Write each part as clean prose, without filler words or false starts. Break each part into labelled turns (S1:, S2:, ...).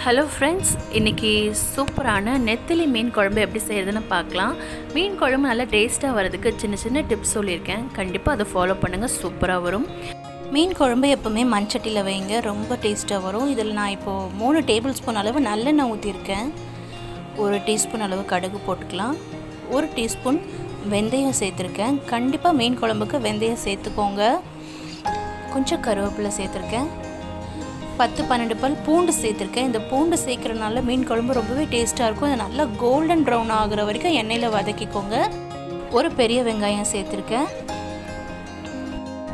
S1: Hello friends, இன்றைக்கி சூப்பரான நெத்திலி மீன் குழம்பு எப்படி செய்கிறதுன்னு பார்க்கலாம். மீன் குழம்பு நல்லா டேஸ்ட்டாக வரதுக்கு சின்ன சின்ன டிப்ஸ் சொல்லியிருக்கேன். கண்டிப்பாக அதை ஃபாலோ பண்ணுங்கள், சூப்பராக வரும்.
S2: மீன் குழம்பு எப்போவுமே மண்சட்டியில் வைங்க, ரொம்ப டேஸ்ட்டாக வரும். இதில் நான் இப்போது 3 டேபிள் ஸ்பூன் அளவு நல்லெண்ணெய் ஊற்றிருக்கேன். 1 டீஸ்பூன் அளவு கடுகு போட்டுக்கலாம். 1 டீஸ்பூன் வெந்தயம் சேர்த்துருக்கேன். கண்டிப்பாக மீன் குழம்புக்கு வெந்தயம் சேர்த்துக்கோங்க. கொஞ்சம் கருவேப்பிலை சேர்த்துருக்கேன். 10-12 பல் பூண்டு சேர்த்துருக்கேன். இந்த பூண்டு சேர்க்குறதுனால மீன் குழம்பு ரொம்பவே டேஸ்ட்டாக இருக்கும். அது நல்லா கோல்டன் ப்ரௌன் ஆகிற வரைக்கும் எண்ணெயில் வதக்கிக்கோங்க. 1 பெரிய வெங்காயம் சேர்த்துருக்கேன்.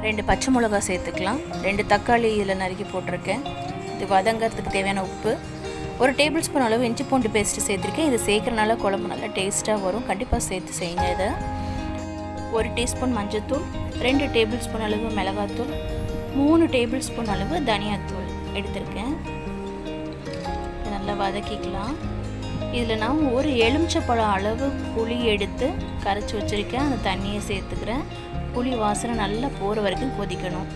S2: 2 பச்சை மிளகா சேர்த்துக்கலாம். 2 தக்காளி இதில் நறுக்கி போட்டிருக்கேன். இது வதங்கிறதுக்கு தேவையான உப்பு. 1 டேபிள் ஸ்பூன் அளவு இஞ்சி பூண்டு பேஸ்ட்டு சேர்த்துருக்கேன். இது சேர்க்குறனால குழம்பு நல்லா டேஸ்ட்டாக வரும். கண்டிப்பாக சேர்த்து செய்யுங்க. இதை 1 டீஸ்பூன் மஞ்சள்தூள், 2 டேபிள் ஸ்பூன் அளவு மிளகாத்தூள், 3 டேபிள் ஸ்பூன் அளவு தனியாத்தூள் எடுத்திருக்கேன். நல்லா வதக்கிக்கலாம். இதில் நான் 1 எலுமிச்சப்பழம் அளவு புளி எடுத்து கரைச்சி வச்சுருக்கேன். அந்த தண்ணியை சேர்த்துக்கிறேன். புளி வாசனை நல்லா போகிற வரைக்கும் கொதிக்கணும்.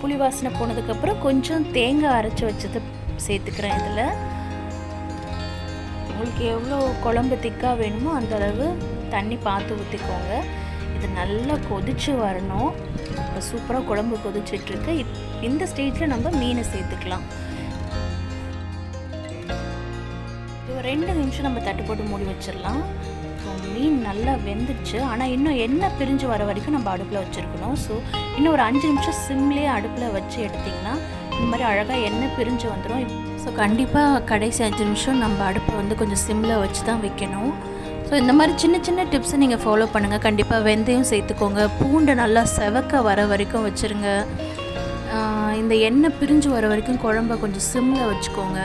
S2: புளி வாசனை போனதுக்கப்புறம் கொஞ்சம் தேங்காய் அரைச்சி வச்சது சேர்த்துக்கிறேன். இதில் உங்களுக்கு எவ்வளோ குழம்பு திக்காக வேணுமோ அந்த அளவு தண்ணி பார்த்து ஊற்றிக்கோங்க. இது நல்லா கொதித்து வரணும். இப்போ சூப்பராக குழம்பு கொதிச்சிட்ருக்கு. இந்த ஸ்டேஜில் நம்ம மீனை சேர்த்துக்கலாம். இப்போ 2 நிமிஷம் நம்ம தட்டு போட்டு மூடி வச்சிடலாம். மீன் நல்லா வெந்துடுச்சு. ஆனால் இன்னும் எண்ணெய் பிரிஞ்சு வர வரைக்கும் நம்ம அடுப்பில் வச்சுருக்கணும். ஸோ இன்னும் ஒரு 5 நிமிஷம் சிம்லேயே அடுப்பில் வச்சு எடுத்திங்கன்னா இந்த மாதிரி அழகாக எண்ணெய் பிரிஞ்சு வந்துடும். ஸோ கண்டிப்பாக கடைசி 5 நிமிஷம் நம்ம அடுப்பை வந்து கொஞ்சம் சிம்மில் வச்சு தான் வைக்கணும். ஸோ இந்த மாதிரி சின்ன சின்ன டிப்ஸை நீங்கள் ஃபாலோ பண்ணுங்கள். கண்டிப்பாக வெந்தயம் சேர்த்துக்கோங்க. பூண்டை நல்லா செவக்க வர வரைக்கும் வச்சுருங்க. இந்த எண்ணெய் பிரிஞ்சு வர வரைக்கும் குழம்ப கொஞ்சம் சிம்மில் வச்சுக்கோங்க.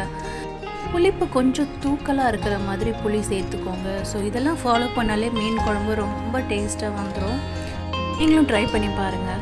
S2: புளிப்பு கொஞ்சம் தூக்கலாக இருக்கிற மாதிரி புளி சேர்த்துக்கோங்க. ஸோ இதெல்லாம் ஃபாலோ பண்ணாலே மீன் குழம்பு ரொம்ப டேஸ்ட்டாக வந்துடும். நீங்களும் ட்ரை பண்ணி பாருங்கள்.